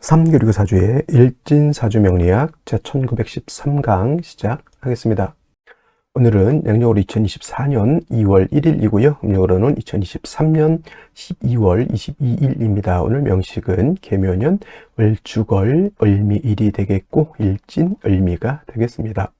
삼교류사주의 일진사주명리학 제1913강 시작하겠습니다. 오늘은 양력으로 2024년 2월 1일이고요. 음력으로는 2023년 12월 22일입니다. 오늘 명식은 계묘년 을주걸 을미일이 되겠고 일진을미가 되겠습니다.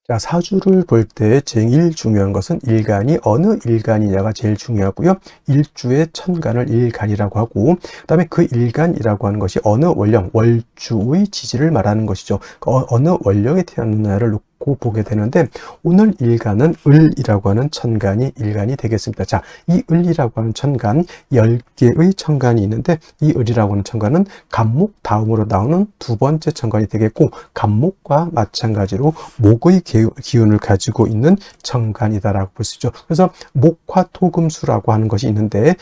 자, 사주를 볼 때 제일 중요한 것은 일간이 어느 일간이냐가 제일 중요하고요. 일주의 천간을 일간이라고 하고, 그 다음에 그 일간이라고 하는 것이 어느 원령, 월주의 지지를 말하는 것이죠. 어느 원령에 태어났느냐를 놓고 보게 되는데, 오늘 일간은 을이라고 하는 천간이 일간이 되겠습니다. 자, 이 을이라고 하는 천간, 10개의 천간이 있는데, 이 을이라고 하는 천간은 간목 다음으로 나오는 두 번째 천간이 되겠고, 간목과 마찬가지로 목의 기운을 가지고 있는 천간이다라고 볼 수 있죠. 그래서 목화 토금수라고 하는 것이 있는데,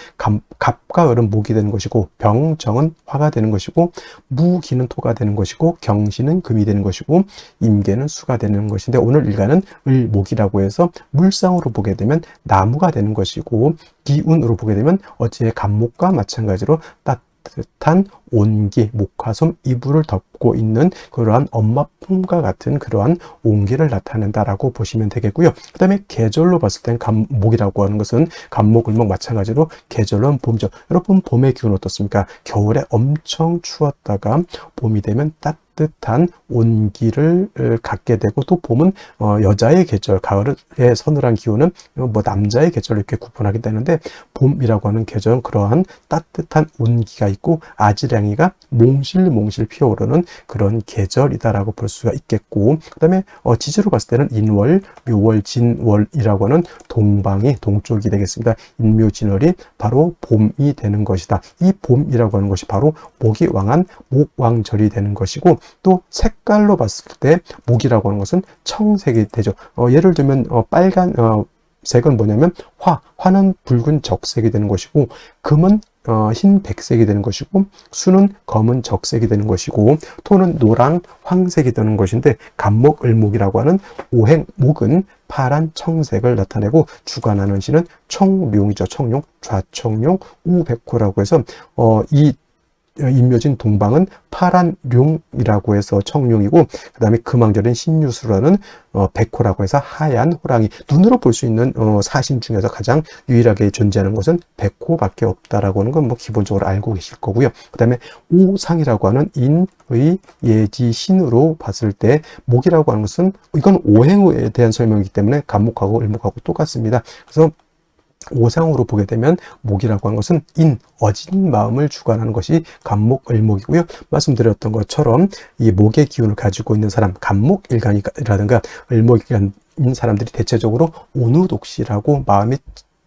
갑과 을은 목이 되는 것이고, 병정은 화가 되는 것이고, 무기는 토가 되는 것이고, 경신은 금이 되는 것이고, 임계는 수가 되는 것인데, 오늘 일간은 을목이라고 해서 물상으로 보게 되면 나무가 되는 것이고, 기운으로 보게 되면 어제 간목과 마찬가지로 따뜻한 온기, 목화솜, 이불을 덮고 있는 그러한 엄마 품과 같은 그러한 온기를 나타낸다라고 보시면 되겠고요. 그 다음에 계절로 봤을 땐 간목이라고 하는 것은 간목, 을목 마찬가지로 계절로는 봄이죠. 여러분 봄의 기운 어떻습니까? 겨울에 엄청 추웠다가 봄이 되면 따뜻한 온기를 갖게 되고, 또 봄은 여자의 계절, 가을의 서늘한 기운은 남자의 계절로 이렇게 구분하게 되는데, 봄이라고 하는 계절은 그러한 따뜻한 온기가 있고 아지랑이가 몽실몽실 피어오르는 그런 계절이다라고 볼 수가 있겠고, 그 다음에 지지로 봤을 때는 인월, 묘월, 진월이라고 하는 동방이 동쪽이 되겠습니다. 인묘진월이 바로 봄이 되는 것이다. 이 봄이라고 하는 것이 바로 목이 왕한 목왕절이 되는 것이고, 또 색깔로 봤을 때 목이라고 하는 것은 청색이 되죠. 예를 들면 빨간 색은 뭐냐면 화는 붉은 적색이 되는 것이고, 금은 흰 백색이 되는 것이고, 수는 검은 적색이 되는 것이고, 토는 노랑 황색이 되는 것인데, 간목 을목이라고 하는 오행목은 파란 청색을 나타내고, 주관하는 신은 청룡이죠. 청룡, 좌청룡, 우백호라고 해서 이 인묘진 동방은 파란 룡이라고 해서 청룡이고, 그 다음에 금왕절인 신유수라는 백호라고 해서 하얀 호랑이. 눈으로 볼 수 있는 사신 중에서 가장 유일하게 존재하는 것은 백호밖에 없다라고 하는 건 기본적으로 알고 계실 거고요. 그 다음에 오상이라고 하는 인의 예지 신으로 봤을 때 목이라고 하는 것은, 이건 오행에 대한 설명이기 때문에 간목하고 을목하고 똑같습니다. 그래서 오상으로 보게 되면 목이라고 하는 것은 어진 마음을 주관하는 것이 간목, 을목이고요. 말씀드렸던 것처럼 이 목의 기운을 가지고 있는 사람, 간목 일간이라든가 을목 일간인 사람들이 대체적으로 온우독시라고 마음이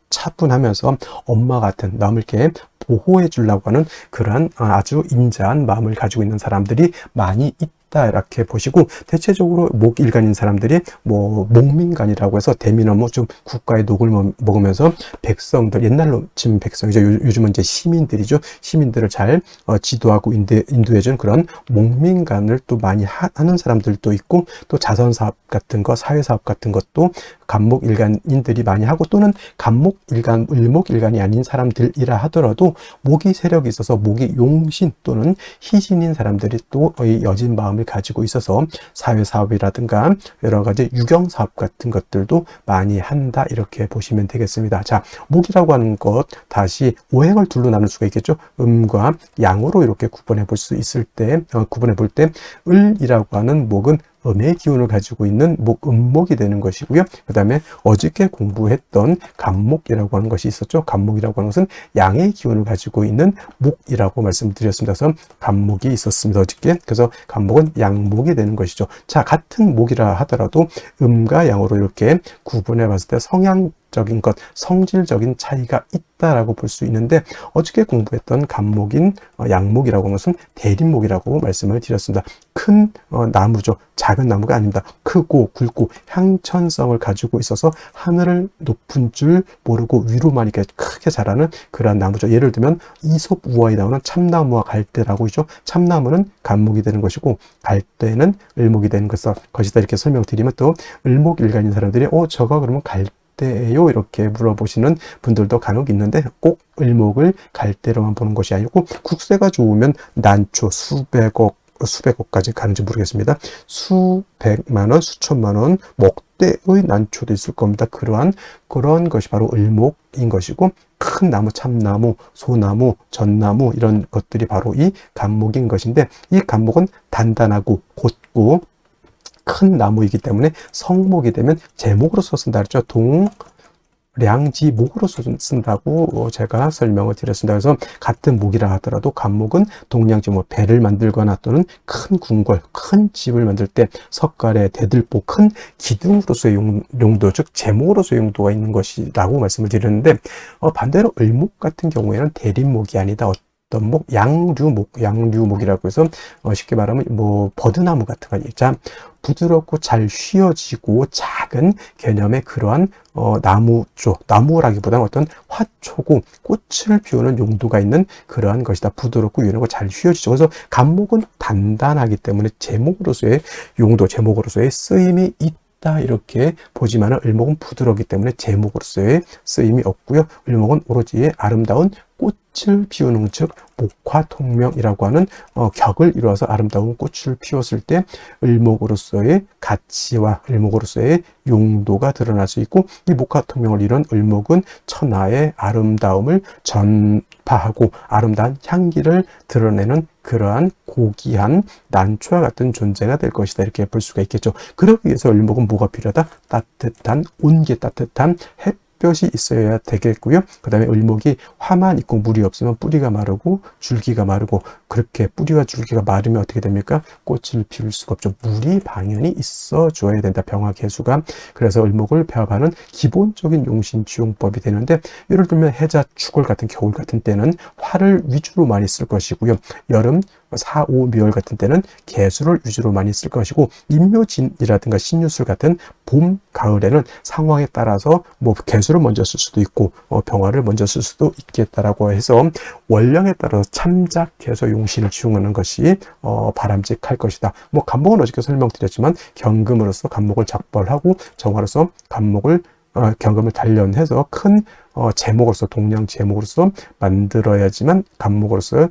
차분하면서 엄마 같은, 남을 이렇게 보호해 주려고 하는 그러한 아주 인자한 마음을 가지고 있는 사람들이 많이 있다, 이렇게 보시고, 대체적으로 목일간인 사람들이 목민간이라고 해서 대민어무 좀 국가의 녹을 먹으면서 백성들, 옛날로 치면 백성이죠. 요즘은 이제 시민들이죠. 시민들을 잘 지도하고 인도해준 그런 목민간을 또 많이 하는 사람들도 있고, 또 자선사업 같은 거, 사회사업 같은 것도 간목 일간인들이 많이 하고, 또는 간목 일간, 을목 일간이 아닌 사람들이라 하더라도 목이 세력이 있어서 목이 용신 또는 희신인 사람들이 또 여진 마음을 가지고 있어서 사회사업이라든가 여러 가지 유경사업 같은 것들도 많이 한다, 이렇게 보시면 되겠습니다. 자, 목이라고 하는 것 다시 오행을 둘로 나눌 수가 있겠죠. 음과 양으로 이렇게 구분해 볼 수 있을 때, 구분해 볼 때 을이라고 하는 목은 음의 기운을 가지고 있는 음목이 되는 것이고요. 그 다음에 어저께 공부했던 간목이라고 하는 것이 있었죠. 간목이라고 하는 것은 양의 기운을 가지고 있는 목이라고 말씀드렸습니다. 그래서 간목이 있었습니다, 어저께. 그래서 간목은 양목이 되는 것이죠. 자, 같은 목이라 하더라도 음과 양으로 이렇게 구분해 봤을 때 성향적인 것, 성질적인 차이가 있다라고 볼 수 있는데, 어저께 공부했던 간목인 양목이라고 하는 것은 대립목이라고 말씀을 드렸습니다. 큰 나무죠. 작은 나무가 아닙니다. 크고 굵고 향천성을 가지고 있어서 하늘을 높은 줄 모르고 위로만 이렇게 크게 자라는 그러한 나무죠. 예를 들면 이솝 우화에 나오는 참나무와 갈대라고 있죠. 참나무는 간목이 되는 것이고, 갈대는 을목이 되는 것이다, 이렇게 설명드리면, 또 을목 일간인 사람들이 저거 그러면 갈대 때예요? 이렇게 물어보시는 분들도 간혹 있는데 꼭 을목을 갈대로만 보는 것이 아니고 국세가 좋으면 난초 수백억까지 가는지 모르겠습니다. 수백만 원, 수천만 원, 목대의 난초도 있을 겁니다. 그런 것이 바로 을목인 것이고, 큰 나무, 참나무, 소나무, 전나무 이런 것들이 바로 이 간목인 것인데, 이 간목은 단단하고 곧고 큰 나무이기 때문에 성목이 되면 제목으로서 쓴다 그랬죠. 량지목으로서 쓴다고 제가 설명을 드렸습니다. 그래서 같은 목이라 하더라도 간목은 동량지, 배를 만들거나 또는 큰 궁궐, 큰 집을 만들 때 석가래, 대들보, 큰 기둥으로서의 용도, 즉 제목으로서의 용도가 있는 것이라고 말씀을 드렸는데, 반대로 을목 같은 경우에는 대립목이 아니다. 어떤 목, 양류목이라고 해서 쉽게 말하면 버드나무 같은 거 있죠. 부드럽고 잘 휘어지고 작은 개념의 그러한 나무라기보다는 어떤 화초고 꽃을 피우는 용도가 있는 그러한 것이다. 부드럽고 유연하고 잘 휘어지죠. 그래서 간목은 단단하기 때문에 제목으로서의 용도, 제목으로서의 쓰임이 있다. 이렇게 보지만 을목은 부드럽기 때문에 제목으로서의 쓰임이 없고요. 을목은 오로지 아름다운 꽃을 피우는, 즉 목화통명이라고 하는 격을 이루어서 아름다운 꽃을 피웠을 때 을목으로서의 가치와 을목으로서의 용도가 드러날 수 있고, 이 목화통명을 이룬 을목은 천하의 아름다움을 전파하고 아름다운 향기를 드러내는 그러한 고귀한 난초와 같은 존재가 될 것이다. 이렇게 볼 수가 있겠죠. 그러기 위해서 을목은 뭐가 필요하다? 따뜻한, 온기 따뜻한 햇볕이 있어야 되겠고요. 그 다음에 을목이 화만 있고 물이 없으면 뿌리가 마르고 줄기가 마르고, 그렇게 뿌리와 줄기가 마르면 어떻게 됩니까? 꽃을 피울 수가 없죠. 물이 당연히 있어 줘야 된다. 병화개수가. 그래서 을목을 배합하는 기본적인 용신지용법이 되는데, 예를 들면 해자, 축월 같은 겨울 같은 때는 화를 위주로 많이 쓸 것이고요. 여름, 사오미월 같은 때는 개수를 위주로 많이 쓸 것이고, 임묘진이라든가 신유술 같은 봄, 가을에는 상황에 따라서 개수를 먼저 쓸 수도 있고 병화를 먼저 쓸 수도 있겠다라고 해서 원령에 따라서 참작해서 용신을 지용하는 것이 바람직할 것이다. 간목은 어저께 설명드렸지만 경금으로서 간목을 작벌하고 정화로서 경금을 단련해서 큰 제목으로서, 동량 제목으로서 만들어야지만 간목으로서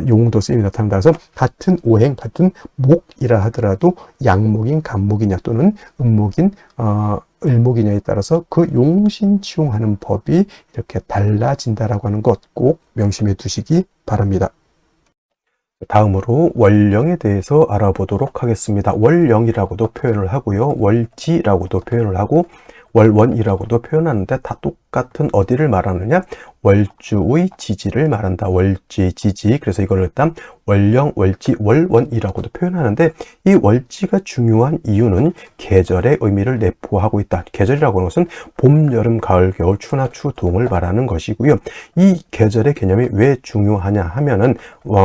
용도 쓰임이 나타난다. 그래서 같은 오행, 같은 목이라 하더라도 양목인 간목이냐 또는 음목인 을목이냐에 따라서 그 용신치용하는 법이 이렇게 달라진다라고 하는 것 꼭 명심해 두시기 바랍니다. 다음으로 월령에 대해서 알아보도록 하겠습니다. 월령이라고도 표현을 하고요. 월지라고도 표현을 하고 월원이라고도 표현하는데 다 똑같은 어디를 말하느냐? 월주의 지지를 말한다. 월지, 지지. 그래서 이걸 일단 월령, 월지, 월원이라고도 표현하는데, 이 월지가 중요한 이유는 계절의 의미를 내포하고 있다. 계절이라고 하는 것은 봄, 여름, 가을, 겨울, 추나 추동을 말하는 것이고요. 이 계절의 개념이 왜 중요하냐 하면은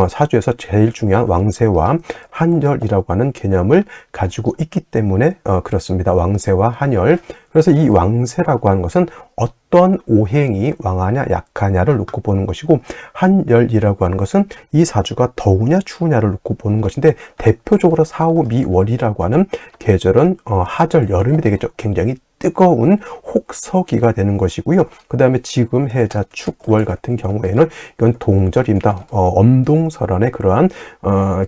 사주에서 제일 중요한 왕세와 한열이라고 하는 개념을 가지고 있기 때문에 그렇습니다. 왕세와 한열. 그래서 이 왕세라고 하는 것은 어떤 오행이 왕하냐 약하냐를 놓고 보는 것이고, 한열이라고 하는 것은 이 사주가 더우냐 추우냐를 놓고 보는 것인데, 대표적으로 사오미월이라고 하는 계절은 하절, 여름이 되겠죠. 굉장히 뜨거운 혹서기가 되는 것이고요. 그 다음에 지금 해자, 축월 같은 경우에는 이건 동절입니다. 엄동설한의 그러한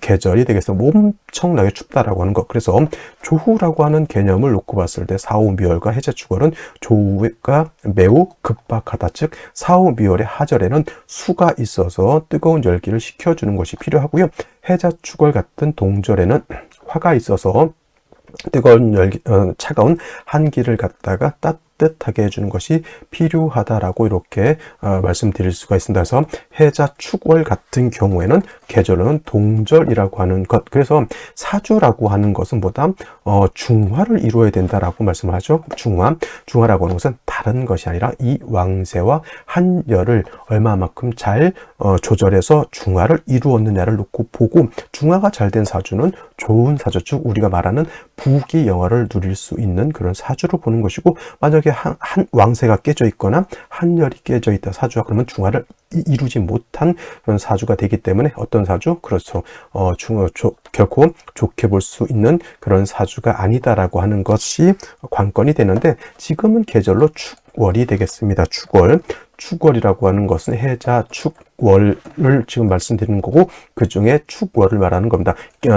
계절이 되겠어. 엄청나게 춥다라고 하는 것. 그래서 조후라고 하는 개념을 놓고 봤을 때 사오미월과 해자, 축월은 조후가 매우 급박하다. 즉 사오미월의 하절에는 수가 있어서 뜨거운 열기를 식혀주는 것이 필요하고요. 해자, 축월 같은 동절에는 화가 있어서 뜨거운 열기, 차가운 한기를 갖다가 따뜻하게 해주는 것이 필요하다라고 이렇게 말씀드릴 수가 있습니다. 그래서 해자, 축월 같은 경우에는 계절은 동절이라고 하는 것. 그래서 사주라고 하는 것은 보다 중화를 이루어야 된다라고 말씀을 하죠. 중화라고 하는 것은 다른 것이 아니라 이 왕세와 한열을 얼마만큼 잘 조절해서 중화를 이루었느냐를 놓고 보고, 중화가 잘 된 사주는 좋은 사주, 즉 우리가 말하는 부귀영화를 누릴 수 있는 그런 사주로 보는 것이고, 만약에 한쪽에 한 왕세가 깨져 있거나 한열이 깨져 있다 사주가 그러면 중화를 이루지 못한 그런 사주가 되기 때문에 어떤 사주? 그렇죠. 결코 좋게 볼 수 있는 그런 사주가 아니다라고 하는 것이 관건이 되는데 지금은 계절로 축월이 되겠습니다. 축월이라고 하는 것은 해자 축월을 지금 말씀드리는 거고 그 중에 축월을 말하는 겁니다.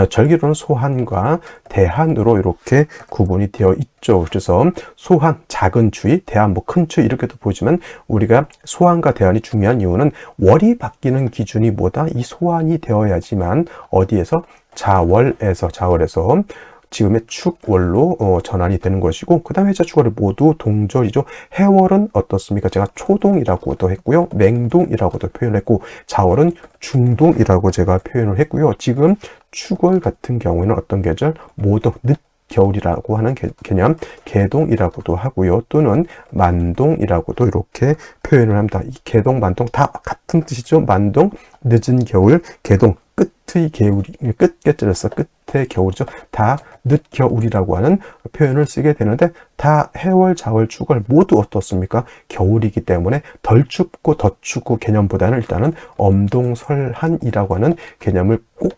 절기로는 소한과 대한으로 이렇게 구분이 되어 있죠. 그래서 소한, 작은 추위, 대한, 큰 추위 이렇게도 보지만 우리가 소한과 대한이 중요한 이유는 월이 바뀌는 기준이 뭐다? 이 소한이 되어야지만 어디에서? 자월에서 지금의 축월로 전환이 되는 것이고 그 다음에 해자 축월이 모두 동절이죠. 해월은 어떻습니까? 제가 초동이라고도 했고요. 맹동이라고도 표현했고 자월은 중동이라고 제가 표현을 했고요. 지금 축월 같은 경우에는 어떤 계절? 모두 늦겨울이라고 하는 개념, 개동이라고도 하고요. 또는 만동이라고도 이렇게 표현을 합니다. 이 개동, 만동 다 같은 뜻이죠. 만동, 늦은 겨울, 개동, 끝의 겨울이, 끝께절에서 끝의 겨울이죠. 다 늦겨울이라고 하는 표현을 쓰게 되는데 다 해월, 자월, 축월 모두 어떻습니까? 겨울이기 때문에 덜 춥고 더 춥고 개념보다는 일단은 엄동설한이라고 하는 개념을 꼭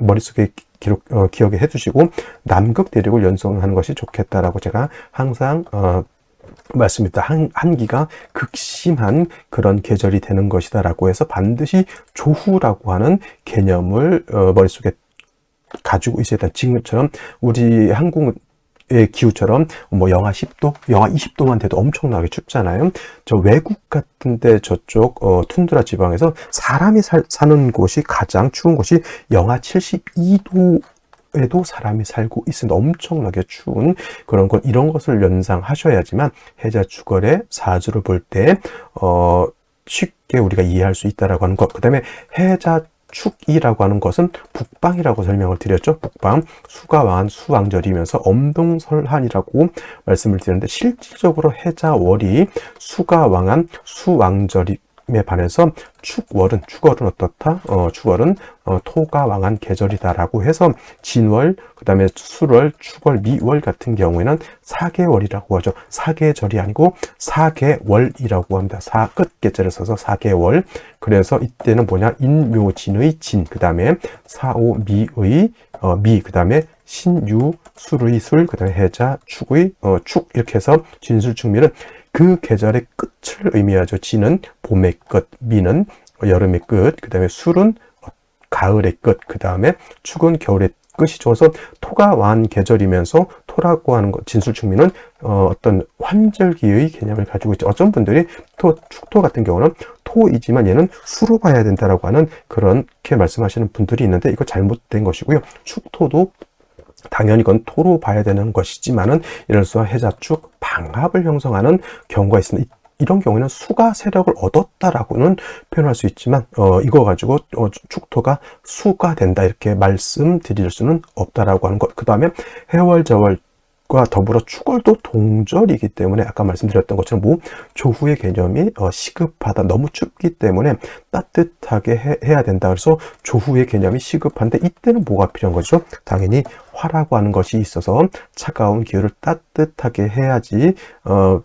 머릿속에 기억해 두시고 남극 대륙을 연성하는 것이 좋겠다라고 제가 항상 말씀입니다. 한기가 극심한 그런 계절이 되는 것이다라고 해서 반드시 조후라고 하는 개념을 머릿속에 가지고 있어야 된다. 지금처럼 우리 한국의 기후처럼 뭐 영하 10도, 영하 20도만 돼도 엄청나게 춥잖아요. 저 외국 같은데 저쪽 툰드라 지방에서 사람이 사는 곳이 가장 추운 곳이 영하 72도 에도 사람이 살고 있으니 엄청나게 추운 그런 것, 이런 것을 연상하셔야지만 해자 축월의 사주를 볼 때 쉽게 우리가 이해할 수 있다라고 하는 것. 그 다음에 해자 축이라고 하는 것은 북방이라고 설명을 드렸죠. 북방, 수가왕한 수왕절이면서 엄동설한이라고 말씀을 드렸는데 실질적으로 해자월이 수가왕한 수왕절이 에 반해서 축월은 어떻다? 축월은 토가 왕한 계절이다라고 해서 진월, 그 다음에 수월, 축월, 미월 같은 경우에는 사계월이라고 하죠. 사계절이 아니고 사계월이라고 합니다. 끝계절을 써서 사계월. 그래서 이때는 뭐냐? 인묘진의 진, 그 다음에 사오미의 미, 그 다음에 신유, 술의 술, 그 다음에 해자, 축의 축 이렇게 해서 진술축미는 그 계절의 끝을 의미하죠. 진은 봄의 끝, 미는 여름의 끝, 그 다음에 술은 가을의 끝, 그 다음에 축은 겨울의 끝이죠. 그래서 토가 완 계절이면서 토라고 하는 것, 진술축미는 어떤 환절기의 개념을 가지고 있죠. 어떤 분들이 축토 같은 경우는 토이지만 얘는 수로 봐야 된다라고 하는 그렇게 말씀하시는 분들이 있는데 이거 잘못된 것이고요. 축토도 당연히 이건 토로 봐야 되는 것이지만은 예를 들어서 해자축 방합을 형성하는 경우가 있습니다. 이런 경우에는 수가 세력을 얻었다라고는 표현할 수 있지만 이거 가지고 축토가 수가 된다 이렇게 말씀드릴 수는 없다라고 하는 것. 그 다음에 해월, 자월 과 더불어 축월도 동절이기 때문에 아까 말씀드렸던 것처럼 뭐 조후의 개념이 시급하다, 너무 춥기 때문에 따뜻하게 해야 된다. 그래서 조후의 개념이 시급한데 이때는 뭐가 필요한 거죠? 당연히 화라고 하는 것이 있어서 차가운 기후를 따뜻하게 해야지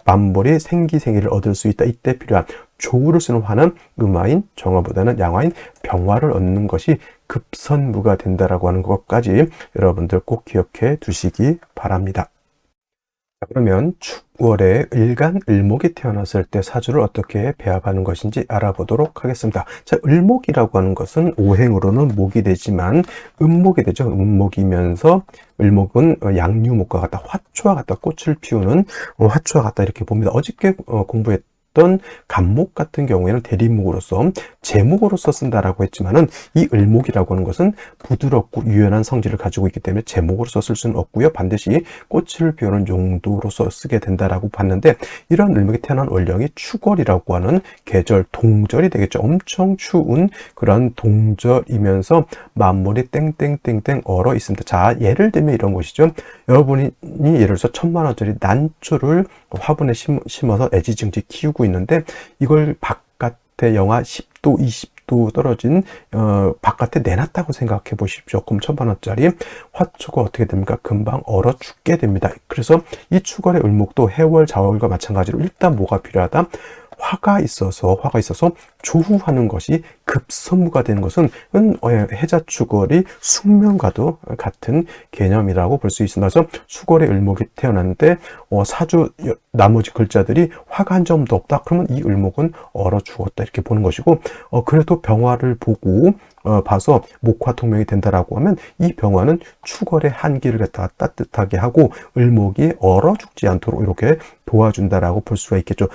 만물이 생기를 얻을 수 있다. 이때 필요한 조후를 쓰는 화는 음화인 정화보다는 양화인 병화를 얻는 것이 급선무가 된다라고 하는 것까지 여러분들 꼭 기억해 두시기 바랍니다. 자, 그러면 축월에 일간, 을목이 태어났을 때 사주를 어떻게 배합하는 것인지 알아보도록 하겠습니다. 자, 을목이라고 하는 것은 오행으로는 목이 되지만 음목이 되죠. 음목이면서 을목은 양유목과 같다, 화초와 같다, 꽃을 피우는 화초와 같다 이렇게 봅니다. 어저께 공부했던 간목 같은 경우에는 대립목으로서 제목으로서 쓴다라고 했지만은 이 을목이라고 하는 것은 부드럽고 유연한 성질을 가지고 있기 때문에 제목으로서 쓸 수는 없고요. 반드시 꽃을 피우는 용도로서 쓰게 된다라고 봤는데 이런 을목이 태어난 월령이 축월이라고 하는 계절 동절이 되겠죠. 엄청 추운 그런 동절이면서 만물이 땡땡땡땡 얼어 있습니다. 자, 예를 들면 이런 것이죠. 여러분이 예를 들어서 1000만원짜리 난초를 화분에 심어서 애지중지 키우고 있는데 이걸 바깥에 영하 10도, 20도 100도 떨어진 바깥에 내놨다고 생각해 보십시오. 그럼 1,000만 원짜리 화초가 어떻게 됩니까? 금방 얼어 죽게 됩니다. 그래서 이 추걸의 을목도 해월, 자월과 마찬가지로 일단 뭐가 필요하다? 화가 있어서 조후하는 것이 급선무가 되는 것은 해자 추걸이 숙명과도 같은 개념이라고 볼 수 있습니다. 그래서 추걸의 을목이 태어났는데 사주 나머지 글자들이 화가 한 점도 없다. 그러면 이 을목은 얼어 죽었다 이렇게 보는 것이고, 그래도 병화를 보고 봐서 목화통명이 된다라고 하면 이 병화는 추걸의 한기를 갖다가 따뜻하게 하고 을목이 얼어 죽지 않도록 이렇게 도와준다라고 볼 수가 있겠죠.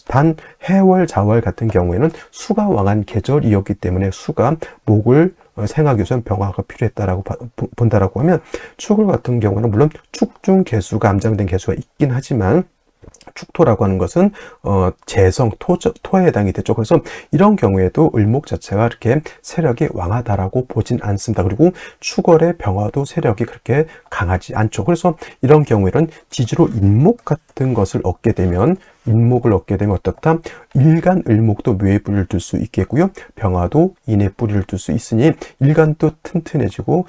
단 해월, 자월 같은 경우에는 수가 왕한 계절이었기 때문에 수가 목을 생하기 위해서는 병화가 필요했다라고 본다라고 하면, 축을 같은 경우는 물론 축중 개수가 암장된 개수가 있긴 하지만 축토라고 하는 것은 재성, 토에 해당이 되죠. 그래서 이런 경우에도 을목 자체가 이렇게 세력이 왕하다라고 보진 않습니다. 그리고 추걸의 병화도 세력이 그렇게 강하지 않죠. 그래서 이런 경우에는 지지로 인목 같은 것을 얻게 되면 어떻다? 일간 을목도 묘에 뿌리를 둘 수 있겠고요. 병화도 인에 뿌리를 둘 수 있으니 일간도 튼튼해지고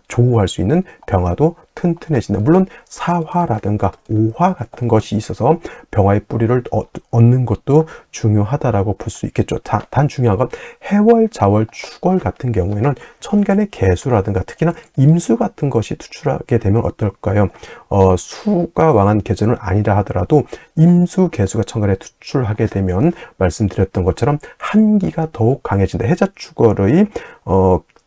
조우할 수 있는 병화도 튼튼해진다. 물론 사화라든가 오화 같은 것이 있어서 병화의 뿌리를 얻는 것도 중요하다라고 볼 수 있겠죠. 단 중요한 건 해월, 자월, 추걸 같은 경우에는 천간의 개수라든가 특히나 임수 같은 것이 투출하게 되면 어떨까요? 수가 왕한 계절은 아니라 하더라도 임수 개수가 천간에 투출하게 되면 말씀드렸던 것처럼 한기가 더욱 강해진다. 해자 추걸의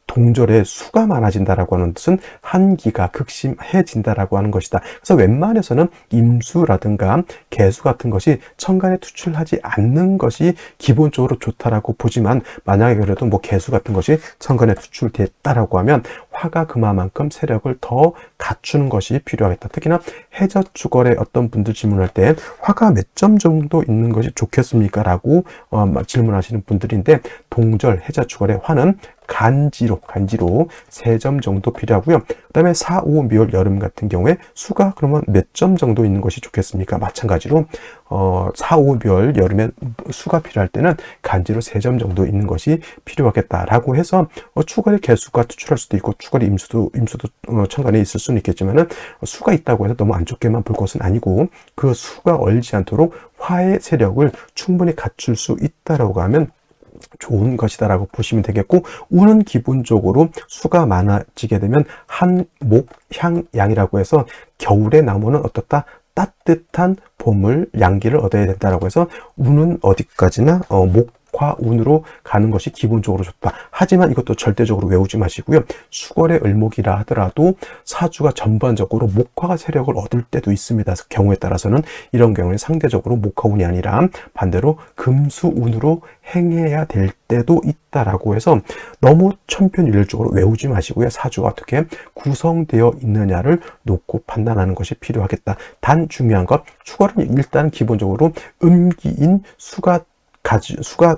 동절에 수가 많아진다라고 하는 뜻은 한기가 극심해진다라고 하는 것이다. 그래서 웬만해서는 임수라든가 개수 같은 것이 천간에 투출하지 않는 것이 기본적으로 좋다라고 보지만, 만약에 그래도 뭐 개수 같은 것이 천간에 투출됐다라고 하면 화가 그만큼 세력을 더 갖추는 것이 필요하겠다. 특히나 해자 추걸에 어떤 분들 질문할 때 화가 몇 점 정도 있는 것이 좋겠습니까? 라고 질문하시는 분들인데, 동절 해자 추걸의 화는 간지로 3점 정도 필요하고요. 그 다음에 4, 5, 묘월, 여름 같은 경우에 수가 그러면 몇 점 정도 있는 것이 좋겠습니까? 마찬가지로 4, 5, 묘월, 여름에 수가 필요할 때는 간지로 3점 정도 있는 것이 필요하겠다라고 해서 추걸의 개수가 투출할 수도 있고 추걸의 임수도 천간에 있을 수는 있겠지만은 수가 있다고 해서 너무 안 좋게만 볼 것은 아니고, 그 수가 얼지 않도록 화의 세력을 충분히 갖출 수 있다라고 하면 좋은 것이다라고 보시면 되겠고, 운은 기본적으로 수가 많아지게 되면 한목 향양이라고 해서 겨울의 나무는 어떻다? 따뜻한 봄을 양기를 얻어야 된다라고 해서 운은 어디까지나 목화운으로 가는 것이 기본적으로 좋다. 하지만 이것도 절대적으로 외우지 마시고요. 수걸의 을목이라 하더라도 사주가 전반적으로 목화가 세력을 얻을 때도 있습니다. 경우에 따라서는 이런 경우에 상대적으로 목화운이 아니라 반대로 금수운으로 행해야 될 때도 있다라고 해서 너무 천편일률적으로 외우지 마시고요. 사주가 어떻게 구성되어 있느냐를 놓고 판단하는 것이 필요하겠다. 단 중요한 것, 추걸은 일단 기본적으로 음기인 수가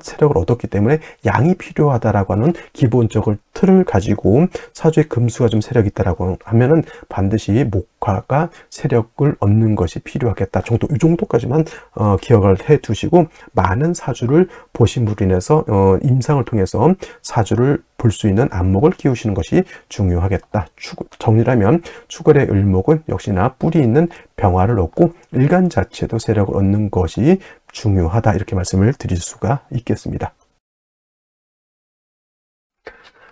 세력을 얻었기 때문에 양이 필요하다라고 하는 기본적인 틀을 가지고 사주에 금수가 좀 세력이 있다라고 하면은 반드시 목화가 세력을 얻는 것이 필요하겠다 정도, 이 정도까지만 기억을 해 두시고, 많은 사주를 보심으로 인해서 임상을 통해서 사주를 볼 수 있는 안목을 키우시는 것이 중요하겠다. 정리하면 추걸의 을목은 역시나 뿌리 있는 병화를 얻고 일간 자체도 세력을 얻는 것이 중요하다, 이렇게 말씀을 드릴 수가 있겠습니다.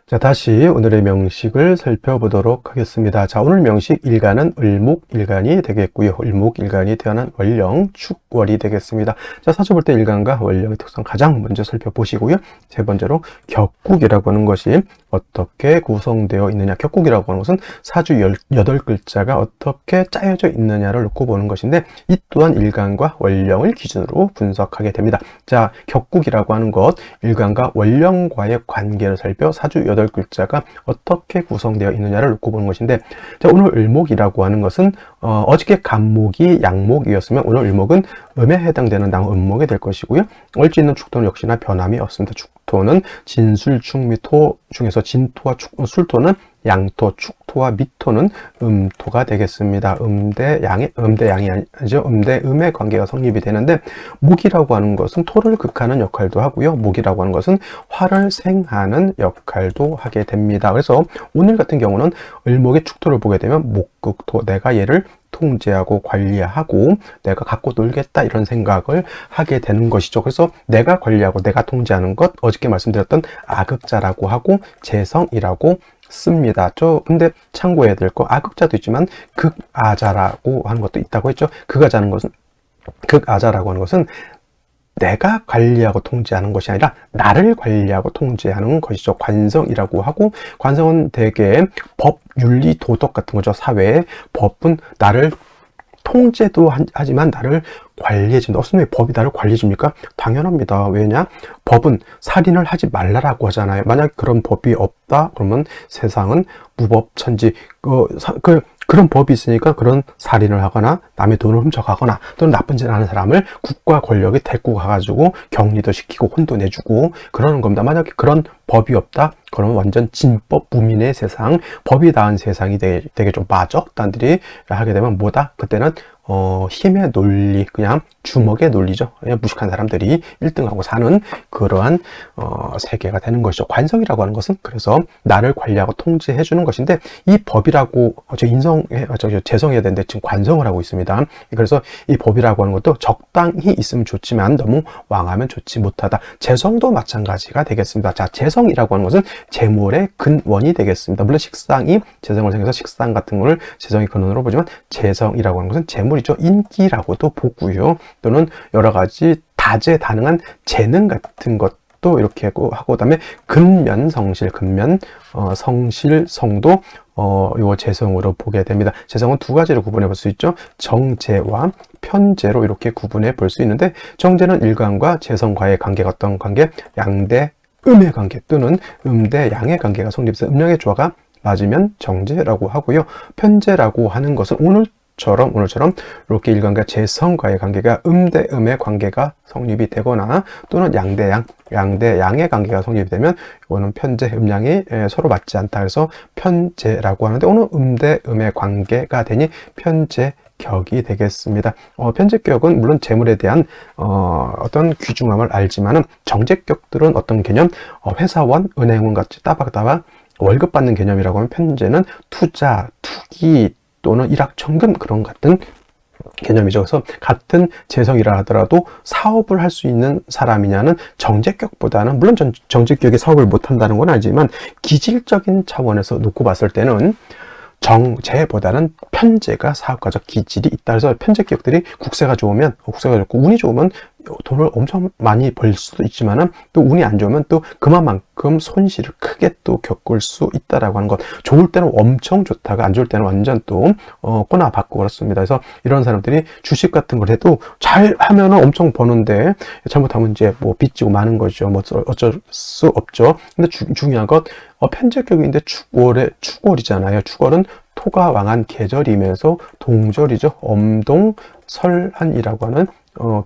자, 다시 오늘의 명식을 살펴보도록 하겠습니다. 자, 오늘 명식 일간은 을목일간이 되겠고요. 을목일간이 태어난 월령, 축월이 되겠습니다. 자, 사주 볼 때 일간과 월령의 특성 가장 먼저 살펴보시고요. 세 번째로 격국이라고 하는 것이 어떻게 구성되어 있느냐. 격국이라고 하는 것은 사주 18글자가 어떻게 짜여져 있느냐를 놓고 보는 것인데, 이 또한 일간과 월령을 기준으로 분석하게 됩니다. 자, 격국이라고 하는 것, 일간과 월령과의 관계를 살펴 사주 8글자가 어떻게 구성되어 있느냐를 놓고 보는 것인데, 자, 오늘 을목이라고 하는 것은 어저께 간목이 양목이었으면 오늘 을목은 음에 해당되는 나무 음목이 될 것이고요. 얼지 있는 축토는 역시나 변함이 없습니다. 축토는 진술, 축 및 토 중에서 진토와 술토는 양토, 축토와 미토는 음토가 되겠습니다. 음대양이 아니죠. 음대음의 관계가 성립이 되는데, 목이라고 하는 것은 토를 극하는 역할도 하고요. 목이라고 하는 것은 화를 생하는 역할도 하게 됩니다. 그래서 오늘 같은 경우는 을목의 축토를 보게 되면 목극토, 내가 얘를 통제하고 관리하고 내가 갖고 놀겠다 이런 생각을 하게 되는 것이죠. 그래서 내가 관리하고 내가 통제하는 것, 어저께 말씀드렸던 악극자라고 하고 재성이라고 씁니다. 근데 참고해야 될 거, 악극자도 있지만 극아자라고 하는 것도 있다고 했죠. 극아자라고 하는 것은 내가 관리하고 통제하는 것이 아니라 나를 관리하고 통제하는 것이죠. 관성이라고 하고, 관성은 대개 법, 윤리, 도덕 같은 거죠. 사회의 법은 나를 통제도 하지만 나를 관리해준다. 왜 법이 나를 관리해줍니까? 당연합니다. 왜냐? 법은 살인을 하지 말라라고 하잖아요. 만약 그런 법이 없다 그러면 세상은 무법천지, 그런 법이 있으니까 그런 살인을 하거나 남의 돈을 훔쳐가거나 또는 나쁜 짓을 하는 사람을 국가 권력이 데리고 가가지고 격리도 시키고 혼도 내주고 그러는 겁니다. 만약에 그런 법이 없다 그러면 완전 진법 무민의 세상, 법이 닿은 세상이 되게 좀 마적단들이 하게 되면 뭐다? 그때는 힘의 논리, 그냥 주먹의 논리죠. 그냥 무식한 사람들이 1등하고 사는 그러한 세계가 되는 것이죠. 관성이라고 하는 것은 그래서 나를 관리하고 통제해 주는 것인데, 이 법이라고 재성해야 되는데 지금 관성을 하고 있습니다. 그래서 이 법이라고 하는 것도 적당히 있으면 좋지만 너무 왕하면 좋지 못하다. 재성도 마찬가지가 되겠습니다. 자, 재성이라고 하는 것은 재물의 근원이 되겠습니다. 물론 식상이 재성을 생겨서 식상 같은 걸 재성의 근원으로 보지만, 재성이라고 하는 것은 재물이죠. 인기라고도 보고요. 또는 여러 가지 다재다능한 재능 같은 것도 이렇게 하고, 그다음에 근면 성실, 성실 성도 요 재성으로 보게 됩니다. 재성은 두 가지로 구분해 볼 수 있죠. 정재와 편재로 이렇게 구분해 볼 수 있는데, 정재는 일간과 재성과의 관계가 어떤 관계? 양대 음의 관계 또는 음대 양의 관계가 성립해서 음양의 조화가 맞으면 정재라고 하고요. 편재라고 하는 것은 오늘처럼 이렇게 일간과 재성과의 관계가 음대음의 관계가 성립이 되거나 또는 양대양의 관계가 성립이 되면 이거는 편재, 음양이 서로 맞지 않다. 그래서 편재라고 하는데, 오늘 음대음의 관계가 되니 편재격이 되겠습니다. 편재격은 물론 재물에 대한 어떤 귀중함을 알지만은, 정재격들은 어떤 개념? 회사원, 은행원 같이 따박따박 월급 받는 개념이라고 하면, 편재는 투자, 투기 또는 일확천금 그런 같은 개념이죠. 그래서 같은 재성이라 하더라도 사업을 할 수 있는 사람이냐는 정재격보다는, 물론 정재격이 사업을 못한다는 건 아니지만 기질적인 차원에서 놓고 봤을 때는 정재보다는 편재가 사업가적 기질이 있다. 그래서 편재격들이 국세가 좋고 운이 좋으면 돈을 엄청 많이 벌 수도 있지만은, 또 운이 안 좋으면 또 그만큼 손실을 크게 또 겪을 수 있다라고 하는 것. 좋을 때는 엄청 좋다가 안 좋을 때는 완전 또 꼬나박고 그렇습니다. 그래서 이런 사람들이 주식 같은 걸 해도 잘 하면은 엄청 버는데, 잘못하면 이제 뭐 빚지고 마는 거죠. 뭐 어쩔 수 없죠. 근데 중요한 것, 편재격인데 축월이잖아요. 축월은 토가 왕한 계절이면서 동절이죠. 엄동설한이라고 하는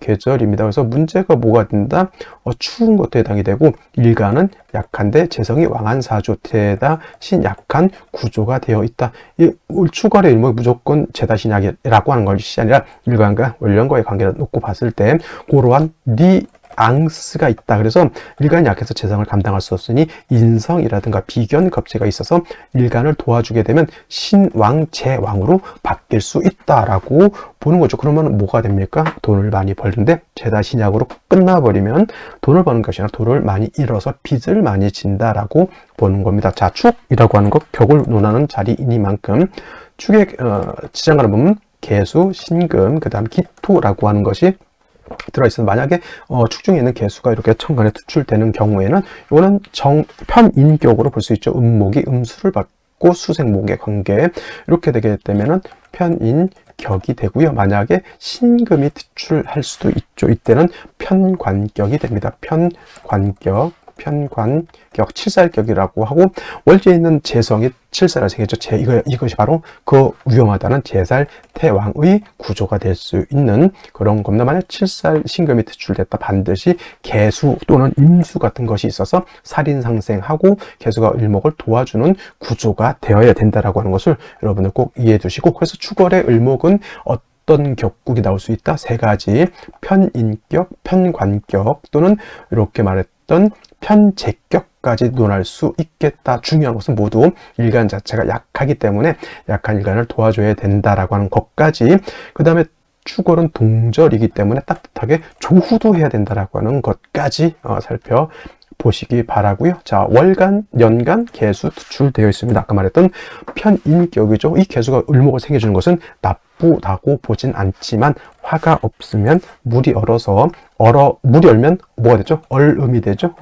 계절입니다. 그래서 문제가 뭐가 된다? 추운 것도 해당이 되고, 일간은 약한데 재성이 왕한 사주, 대다신 약한 구조가 되어 있다. 이 축월의 일목이 무조건 제다신약이라고 하는 것이 아니라 일간과 월령과의 관계를 놓고 봤을 때 그러한 앙스가 있다. 그래서 일간이 약해서 재성을 감당할 수 없으니 인성이라든가 비견 겁재가 있어서 일간을 도와주게 되면 신왕 제왕으로 바뀔 수 있다라고 보는 거죠. 그러면 뭐가 됩니까? 돈을 많이 벌는데 제다신약으로 끝나버리면 돈을 버는 것이 아니라 돈을 많이 잃어서 빚을 많이 진다라고 보는 겁니다. 자, 축이라고 하는 것, 격을 논하는 자리이니만큼 축의 지장간을 보면 개수, 신금, 그 다음 기토라고 하는 것이 들어있어서, 만약에 축 중에 있는 개수가 이렇게 천간에 투출되는 경우에는 이거는 편인격으로 볼 수 있죠. 음목이 음수를 받고 수생목의 관계, 이렇게 되게 되면은 편인격이 되고요. 만약에 신금이 투출할 수도 있죠. 이때는 편관격이 됩니다. 편관격, 편관격, 칠살격이라고 하고 월지에 있는 재성이 칠살을 생겼죠. 이것이 바로 그 위험하다는 제살 태왕의 구조가 될 수 있는 그런 겁니다. 만약 칠살 신금이 투출됐다 반드시 개수 또는 임수 같은 것이 있어서 살인상생하고 개수가 을목을 도와주는 구조가 되어야 된다라고 하는 것을 여러분들 꼭 이해해 두시고, 그래서 축월의 을목은 어떤 격국이 나올 수 있다? 세 가지: 편인격, 편관격 또는 이렇게 말했던 편재격까지 논할 수 있겠다. 중요한 것은 모두 일간 자체가 약하기 때문에 약한 일간을 도와줘야 된다라고 하는 것까지, 그 다음에 축월은 동절이기 때문에 따뜻하게 조후도 해야 된다라고 하는 것까지 살펴보시기 바라고요. 자, 월간, 연간, 개수 투출되어 있습니다. 아까 말했던 편인격이죠. 이 개수가 을목을 생겨주는 것은 나쁘다고 보진 않지만 화가 없으면 물이 얼어서 물이 얼면 뭐가 되죠? 얼음이 되죠.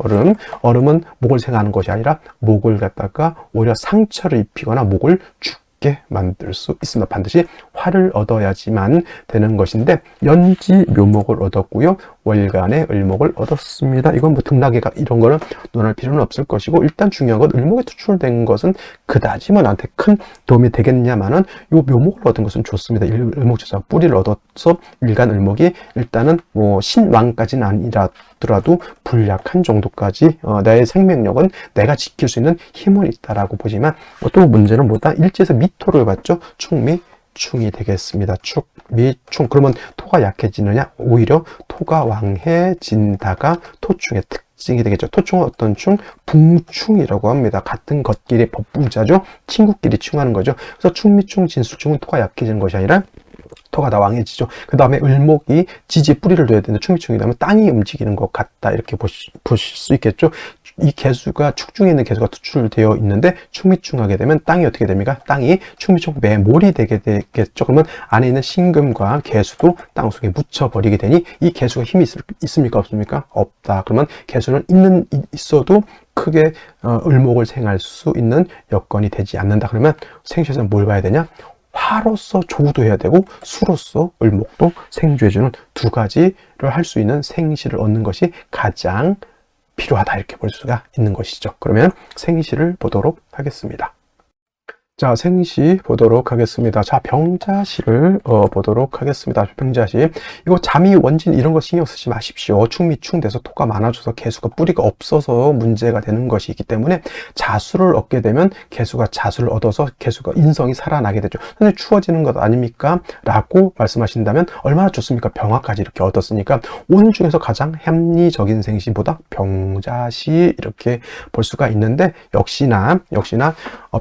얼음은 목을 생하는 것이 아니라 목을 갖다가 오히려 상처를 입히거나 목을 죽게 만들 수 있습니다. 반드시 화를 얻어야지만 되는 것인데, 연지 묘목을 얻었고요, 월간의 을목을 얻었습니다. 이건 뭐 등락이가 이런 거는 논할 필요는 없을 것이고, 일단 중요한 건 을목에 투출된 것은 그다지 뭐 나한테 큰 도움이 되겠냐마는 요 묘목을 얻은 것은 좋습니다. 을목자가 뿌리를 얻어서 일간 을목이 일단은 뭐 신왕까지는 아니라더라도 불약한 정도까지 나의 생명력은 내가 지킬 수 있는 힘은 있다라고 보지만, 또 문제는 뭐다? 일지에서 미토를 봤죠. 축미 충이 되겠습니다. 축, 미, 충. 그러면 토가 약해지느냐? 오히려 토가 왕해진다가 토충의 특징이 되겠죠. 토충은 어떤 충? 붕충이라고 합니다. 같은 것끼리 법부자죠. 친구끼리 충하는 거죠. 그래서 충미충, 진술충은 토가 약해지는 것이 아니라 토가 다 왕해지죠. 그 다음에 을목이 지지에 뿌리를 둬야 되는데 충미충이 되면 땅이 움직이는 것 같다, 이렇게 보실 수 있겠죠. 이 개수가 축 중에 있는 개수가 투출되어 있는데 충미충하게 되면 땅이 어떻게 됩니까? 땅이 충미충 매몰이 되게 되겠죠. 그러면 안에 있는 신금과 개수도 땅 속에 묻혀버리게 되니 이 개수가 힘이 있습니까? 없습니까? 없다. 그러면 개수는 있어도 크게 을목을 생할 수 있는 여건이 되지 않는다. 그러면 생시에서는 뭘 봐야 되냐? 화로서 조우도 해야 되고 수로서 을목도 생주해주는 두 가지를 할 수 있는 생시를 얻는 것이 가장 필요하다, 이렇게 볼 수가 있는 것이죠. 그러면 생시를 보도록 하겠습니다. 자, 생시 보도록 하겠습니다. 자, 병자시를 보도록 하겠습니다. 병자시. 이거 잠이 원진 이런 거 신경 쓰지 마십시오. 충미충 돼서 토가 많아져서 개수가 뿌리가 없어서 문제가 되는 것이기 때문에 자수를 얻게 되면 개수가 자수를 얻어서 개수가 인성이 살아나게 되죠. 근데 추워지는 것 아닙니까? 라고 말씀하신다면 얼마나 좋습니까? 병화까지 이렇게 얻었으니까 오늘 중에서 가장 합리적인 생시보다 병자시 이렇게 볼 수가 있는데, 역시나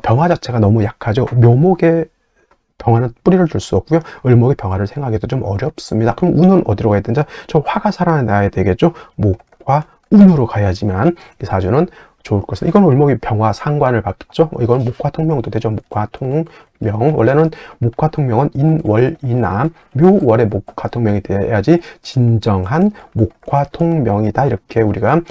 병화 자체가 너무 약하죠. 묘목에 병화는 뿌리를 둘 수 없고요. 을목의 병화를 생하기도 좀 어렵습니다. 그럼 운은 어디로 가야 되는지, 저 화가 살아나야 되겠죠. 목화 운으로 가야지만 이 사주는 좋을 것은, 이건 을목이 병화 상관을 받겠죠. 이건 목화통명도 되죠. 목화통명. 원래는 목화통명은 인월이나 묘월의 목화통명이 돼야지 진정한 목화통명이다, 이렇게 우리가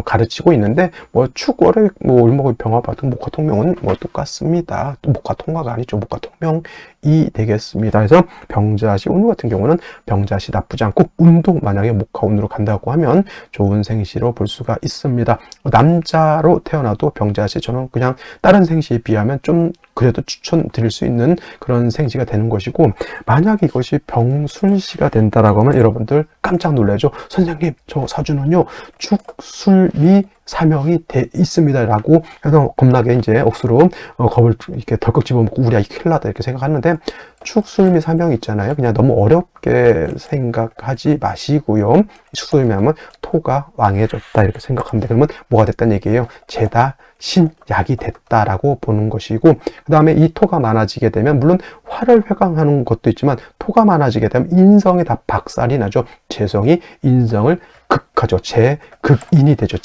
가르치고 있는데, 뭐 축월의 을목의 병화 받은 목화통명은 뭐 똑같습니다. 또 목화통화가 아니죠. 목화통명이 되겠습니다. 그래서 병자시 운 같은 경우는 병자시 나쁘지 않고, 운도 만약에 목화운으로 간다고 하면 좋은 생시로 볼 수가 있습니다. 남자로 태어나도 병자시, 저는 그냥 다른 생시에 비하면 좀 그래도 추천드릴 수 있는 그런 생시가 되는 것이고, 만약 이것이 병술시가 된다라고 하면 여러분들 깜짝 놀라죠. 선생님, 저 사주는요 축술미 사명이 돼 있습니다 라고 해서 겁나게 이제 억수로 겁을 이렇게 덜컥 집어먹고 우리야 이게 큰일 나다 이렇게 생각하는데, 축술미 사명이 있잖아요. 그냥 너무 어렵게 생각하지 마시고요. 축술미 하면 토가 왕해졌다 이렇게 생각하면 돼. 그러면 뭐가 됐다는 얘기예요? 제다 신약이 됐다라고 보는 것이고, 그 다음에 이 토가 많아지게 되면 물론 화를 회강하는 것도 있지만, 토가 많아지게 되면 인성이 다 박살이 나죠. 재성이 인성을 극하죠. 제극인이 되죠.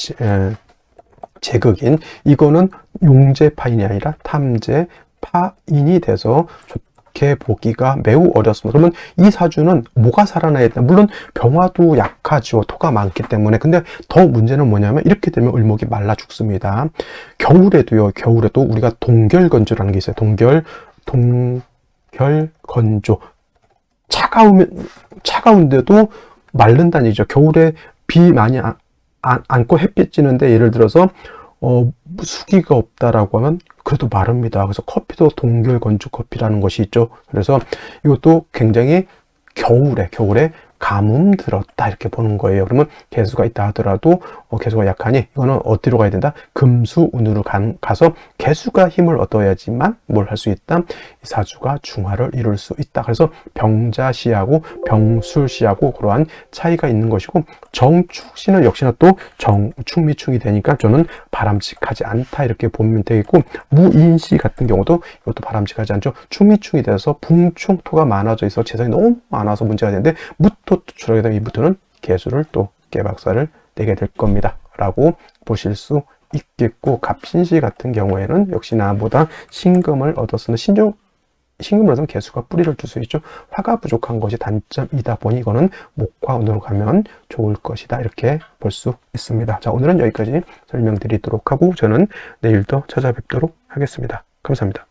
제극인. 이거는 용제파인이 아니라 탐제파인이 돼서 좋게 보기가 매우 어렵습니다. 그러면 이 사주는 뭐가 살아나야 되나? 물론 병화도 약하죠. 토가 많기 때문에. 근데 더 문제는 뭐냐면, 이렇게 되면 을목이 말라 죽습니다. 겨울에도 우리가 동결건조라는 게 있어요. 동결건조. 차가운데도 마른다는 얘기죠. 겨울에 비 많이 않고 햇빛 찌는데 예를 들어서 수기가 없다라고 하면 그래도 마릅니다. 그래서 커피도 동결 건축 커피라는 것이 있죠. 그래서 이것도 굉장히 겨울에 가뭄 들었다 이렇게 보는 거예요. 그러면 개수가 있다 하더라도 개수가 약하니 이거는 어디로 가야 된다? 금수운으로 가서 개수가 힘을 얻어야지만 뭘 할 수 있다? 이 사주가 중화를 이룰 수 있다. 그래서 병자시하고 병술시하고 그러한 차이가 있는 것이고, 정축시는 역시나 또 정축미축이 되니까 저는 바람직하지 않다 이렇게 보면 되겠고, 무인시 같은 경우도 이것도 바람직하지 않죠. 축미축이 돼서 붕충토가 많아져 있어 재성이 너무 많아서 문제가 되는데, 무토 추락이 되면 이 무토는 개수를 또 깨박살을 내게 될 겁니다 라고 보실 수 있겠고, 갑신시 같은 경우에는 역시 나보다 신금을 얻었으나 신금을 얻으면 개수가 뿌리를 줄 수 있죠. 화가 부족한 것이 단점이다 보니 이거는 목화운으로 가면 좋을 것이다 이렇게 볼 수 있습니다. 자, 오늘은 여기까지 설명드리도록 하고 저는 내일 또 찾아뵙도록 하겠습니다. 감사합니다.